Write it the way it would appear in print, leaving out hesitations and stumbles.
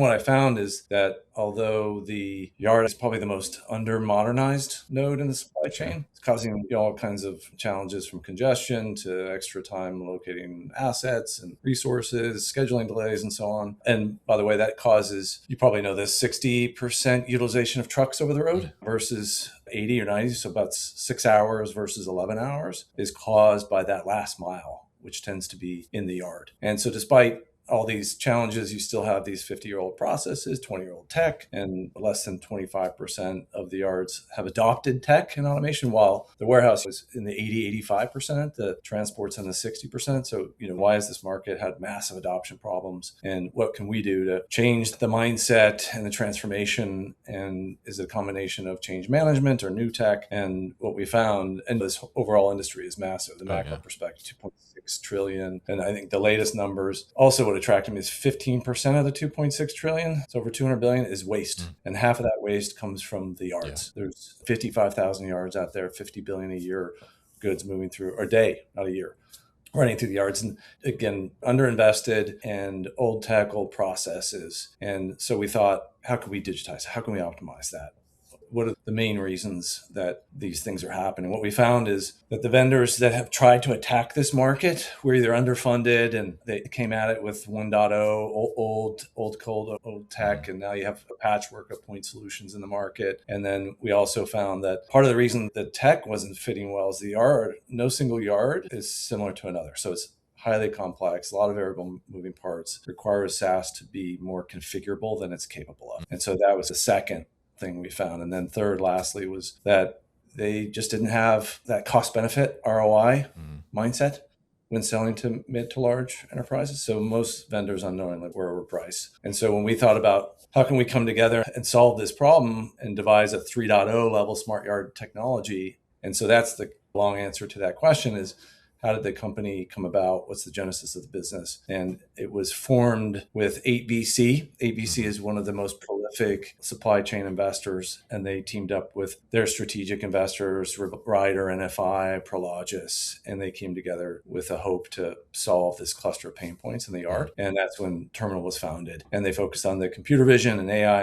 What I found is that although the yard is probably the most under modernized node in the supply Sure. chain, it's causing all kinds of challenges from congestion to extra time locating assets and resources, scheduling delays, and so on. And by the way, that causes, you probably know this, 60% utilization of trucks over the road versus 80 or 90. So about 6 hours versus 11 hours is caused by that last mile, which tends to be in the yard. And so despite all these challenges, you still have these 50-year-old processes, 20-year-old tech, and less than 25% of the yards have adopted tech and automation, while the warehouse is in the 80, 85%, the transport's in the 60%. So, why has this market had massive adoption problems? And what can we do to change the mindset and the transformation? And is it a combination of change management or new tech? And what we found, and this overall industry is massive, the Oh macro yeah. perspective, 2.6 trillion. And I think the latest numbers also what attracted me is 15% of the 2.6 trillion, it's over 200 billion, is waste. Mm. And half of that waste comes from the Yeah. yards. There's 55,000 yards out there, 50 billion a year goods moving through, or a day, not a year, running through the yards. And again, underinvested and old tech, old processes. And so we thought, how can we digitize? How can we optimize that? What are the main reasons that these things are happening? What we found is that the vendors that have tried to attack this market were either underfunded and they came at it with 1.0, old cold, old Mm. tech, and now you have a patchwork of point solutions in the market. And then we also found that part of the reason the tech wasn't fitting well is the yard. No single yard is similar to another. So it's highly complex, a lot of variable moving parts, requires SaaS to be more configurable than it's capable of. And so that was the second thing we found. And then third, lastly, was that they just didn't have that cost benefit ROI Mm. mindset when selling to mid to large enterprises. So most vendors unknowingly were overpriced. And so when we thought about how can we come together and solve this problem and devise a 3.0 level smart yard technology, and so that's the long answer to that question is, how did the company come about? What's the genesis of the business? And it was formed with 8BC. 8BC Mhm. is one of the most prolific supply chain investors, and they teamed up with their strategic investors, Ryder, NFI, Prologis, and they came together with a hope to solve this cluster of pain points in the Mm. yard. And that's when Terminal was founded. And they focused on the computer vision and AI